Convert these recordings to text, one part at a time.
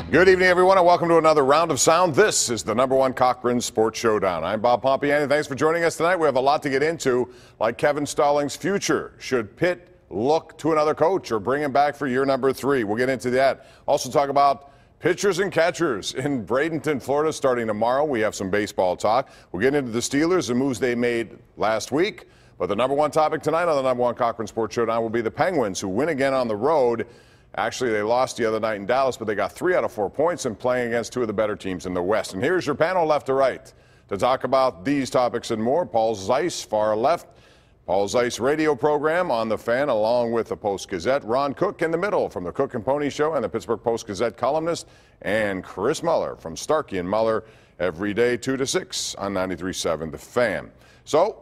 Good evening, everyone, and welcome to another round of sound. This is the #1 Cochran Sports Showdown. I'm Bob Pompeani. Thanks for joining us tonight. We have a lot to get into, like Kevin Stallings' future. Should Pitt look to another coach or bring him back for year number 3? We'll get into that. Also talk about pitchers and catchers in Bradenton, Florida, starting tomorrow. We have some baseball talk. We'll get into the Steelers and moves they made last week. But the #1 topic tonight on the #1 Cochran Sports Showdown will be the Penguins, who win again on the road. Actually, they lost the other night in Dallas, but they got 3 out of 4 points and playing against 2 of the better teams in the West. And here's your panel left to right to talk about these topics and more. Paul Zeise, far left. Paul Zeise radio program on the Fan, along with the Post-Gazette. Ron Cook in the middle from the Cook and Pony Show and the Pittsburgh Post-Gazette columnist. And Chris Mueller from Starkey and Mueller every day 2 to 6 on 93.7 The Fan. So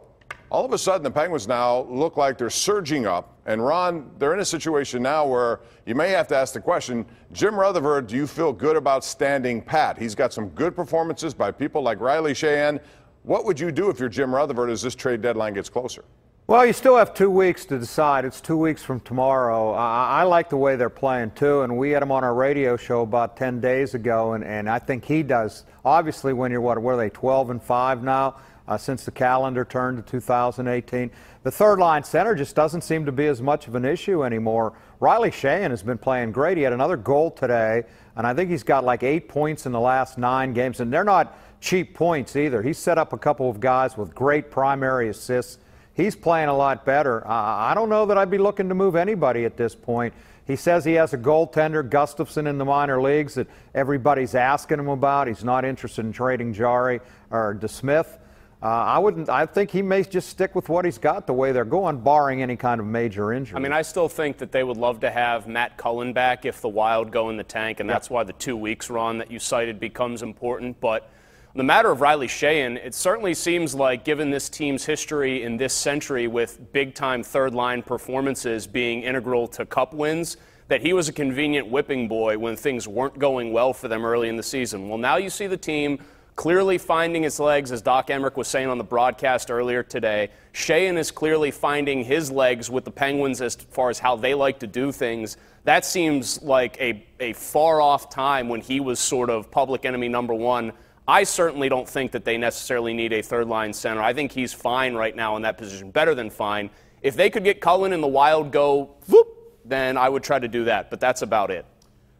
all of a sudden, the Penguins now look like they're surging up. And, Ron, they're in a situation now where you may have to ask the question, Jim Rutherford, do you feel good about standing pat? He's got some good performances by people like Riley Sheahan. What would you do if you're Jim Rutherford as this trade deadline gets closer? Well, you still have 2 weeks to decide. It's 2 weeks from tomorrow. I like the way they're playing, too, and we had him on our radio show about 10 days ago, and I think he does. Obviously, when you're, what are they, 12-5 now? Since the calendar turned to 2018. The third-line center just doesn't seem to be as much of an issue anymore. Riley Sheahan has been playing great. He had another goal today, and I think he's got like 8 points in the last 9 games, and they're not cheap points either. He's set up a couple of guys with great primary assists. He's playing a lot better. I don't know that I'd be looking to move anybody at this point. He says he has a goaltender, Gustafson, in the minor leagues that everybody's asking him about. He's not interested in trading Jari or DeSmith. I think he may just stick with what he's got the way they're going, barring any kind of major injury. I mean, I still think that they would love to have Matt Cullen back if the Wild go in the tank, and that's why the 2 weeks, Ron, that you cited becomes important. But on the matter of Riley Sheahan, it certainly seems like, given this team's history in this century with big-time third-line performances being integral to cup wins, that he was a convenient whipping boy when things weren't going well for them early in the season. Well, now you see the team clearly finding its legs, as Doc Emmerich was saying on the broadcast earlier today. Sheahan is clearly finding his legs with the Penguins as far as how they like to do things. That seems like a far-off time when he was sort of public enemy #1. I certainly don't think that they necessarily need a third-line center. I think he's fine right now in that position, better than fine. If they could get Cullen and the Wild go, whoop, then I would try to do that, but that's about it.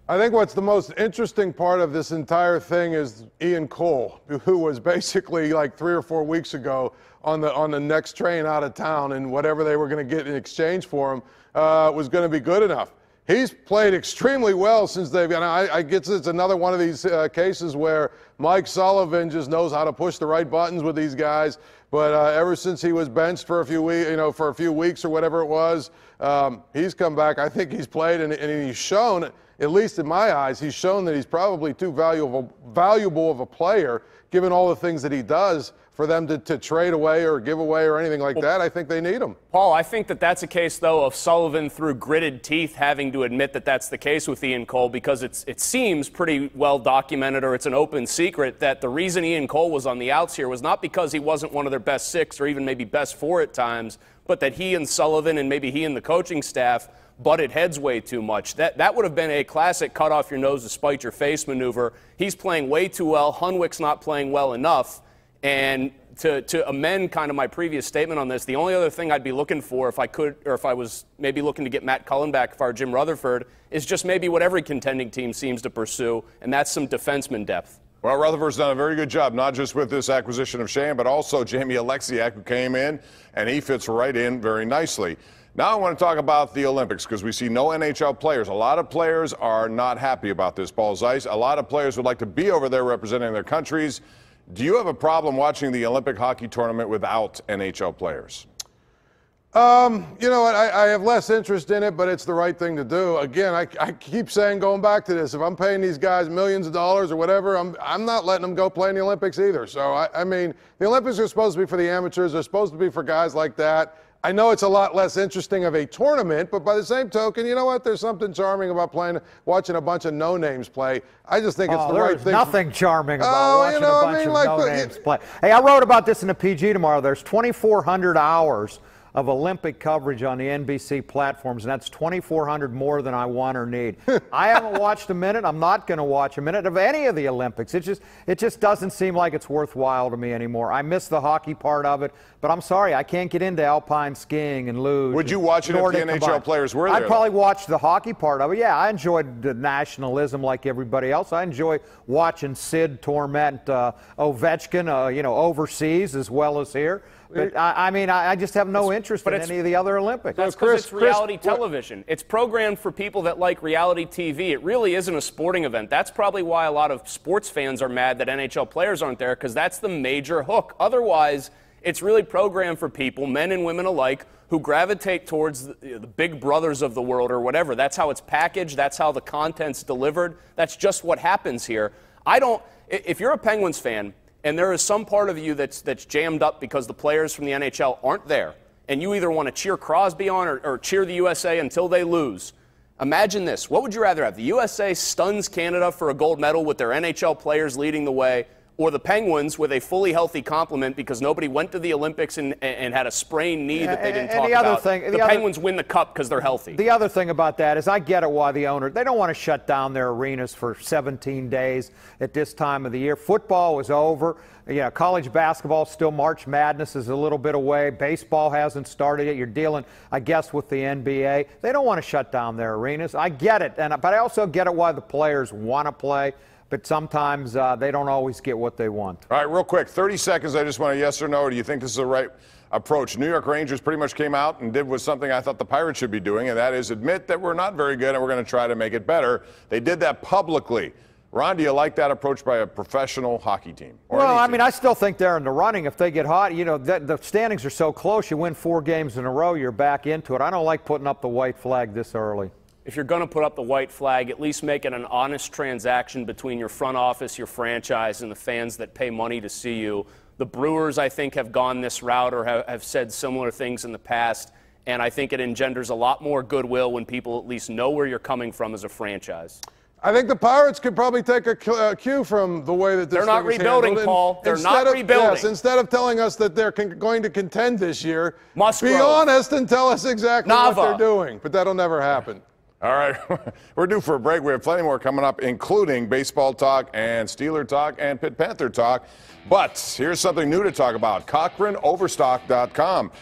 I think what's the most interesting part of this entire thing is Ian Cole, who was basically like 3 or 4 weeks ago on the next train out of town, and whatever they were going to get in exchange for him was going to be good enough. He's played extremely well since they've. And I guess it's another one of these cases where Mike Sullivan just knows how to push the right buttons with these guys. But ever since he was benched for a few weeks or whatever it was, he's come back. I think he's played and he's shown. At least in my eyes, he's shown that he's probably too valuable of a player, given all the things that he does, for them to trade away or give away or anything like that. I think they need him. Paul, I think that that's a case, though, of Sullivan through gritted teeth having to admit that that's the case with Ian Cole, because it seems pretty well documented, or it's an open secret, that the reason Ian Cole was on the outs here was not because he wasn't one of their best 6 or even maybe best 4 at times, but that he and Sullivan and maybe he and the coaching staff butted heads way too much. That would have been a classic cut off your nose to spite your face maneuver. He's playing way too well. Hunwick's not playing well enough. And to amend kind of my previous statement on this, the only other thing I'd be looking for if I could, or if I was maybe looking to get Matt Cullen back if I were Jim Rutherford, is just maybe what every contending team seems to pursue, and that's some defenseman depth. Well, Rutherford's done a very good job, not just with this acquisition of Sheahan, but also Jamie Alexiak, who came in, and he fits right in very nicely. Now I want to talk about the Olympics, because we see no NHL players. A lot of players are not happy about this, Paul Zeise. A lot of players would like to be over there representing their countries. Do you have a problem watching the Olympic hockey tournament without NHL players? You know what? I have less interest in it, but it's the right thing to do. Again, I keep saying, going back to this, if I'm paying these guys millions of dollars or whatever, I'm not letting them go play in the Olympics either. So, I mean, the Olympics are supposed to be for the amateurs. They're supposed to be for guys like that. I know it's a lot less interesting of a tournament, but by the same token, you know what? There's something charming about watching a bunch of no-names play. I just think it's the right thing. There's nothing charming about watching a bunch of no-names play. Hey, I wrote about this in the PG tomorrow. There's 2,400 hours of Olympic coverage on the NBC platforms, and that's 2,400 more than I want or need. I haven't watched a minute. I'm not going to watch a minute of any of the Olympics. It just doesn't seem like it's worthwhile to me anymore. I miss the hockey part of it, but I'm sorry, I can't get into alpine skiing and luge. Would you watch it if the NHL players were there? I'd probably watch the hockey part of it. Yeah, I enjoyed the nationalism like everybody else. I enjoy watching Sid torment Ovechkin, overseas as well as here. But I just have no interest in any of the other Olympics. That's because it's reality television. It's programmed for people that like reality TV. It really isn't a sporting event. That's probably why a lot of sports fans are mad that NHL players aren't there, because that's the major hook. Otherwise, it's really programmed for people, men and women alike, who gravitate towards the big brothers of the world or whatever. That's how it's packaged. That's how the content's delivered. That's just what happens here. If you're a Penguins fan, and there is some part of you that's jammed up because the players from the NHL aren't there, and you either want to cheer Crosby on or cheer the USA until they lose, imagine this. What would you rather have? The USA stuns Canada for a gold medal with their NHL players leading the way, or the Penguins with a fully healthy complement because nobody went to the Olympics and had a sprained knee that they didn't talk about? The Penguins win the cup because they're healthy. The other thing about that is I get it why the owner, they don't want to shut down their arenas for 17 days at this time of the year. Football was over. College basketball, still March Madness is a little bit away. Baseball hasn't started yet. You're dealing, I guess, with the NBA. They don't want to shut down their arenas. I get it, but I also get it why the players want to play. But sometimes they don't always get what they want. All right, real quick, 30 seconds. I just want a yes or no. Do you think this is the right approach? New York Rangers pretty much came out and did something I thought the Pirates should be doing, and that is admit that we're not very good and we're going to try to make it better. They did that publicly. Ron, do you like that approach by a professional hockey team? Well, I still think they're in the running. If they get hot, the standings are so close, you win 4 games in a row, you're back into it. I don't like putting up the white flag this early. If you're going to put up the white flag, at least make it an honest transaction between your front office, your franchise, and the fans that pay money to see you. The Brewers, I think, have gone this route or have said similar things in the past, and I think it engenders a lot more goodwill when people at least know where you're coming from as a franchise. I think the Pirates could probably take a cue from the way that this They're not rebuilding, Paul. They're not rebuilding. Yes, instead of telling us that they're going to contend this year, Musgrove. Be honest and tell us exactly what they're doing. But that'll never happen. All right, we're due for a break. We have plenty more coming up, including baseball talk and Steeler talk and Pitt Panther talk. But here's something new to talk about, CochranOverstock.com,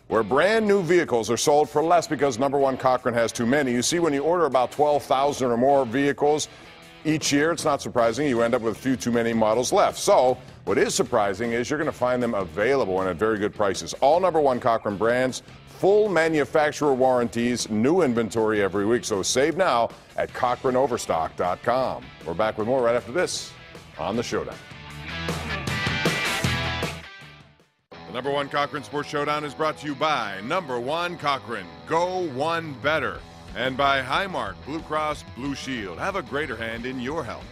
where brand new vehicles are sold for less because, number one, Cochran has too many. You see, when you order about 12,000 or more vehicles each year, it's not surprising you end up with a few too many models left. So what is surprising is you're going to find them available and at very good prices. All number one Cochran brands, full manufacturer warranties, new inventory every week. So save now at CochranOverstock.com. We're back with more right after this on the Showdown. The number one Cochran Sports Showdown is brought to you by number one Cochran, go one better, and by Highmark Blue Cross Blue Shield. Have a greater hand in your health.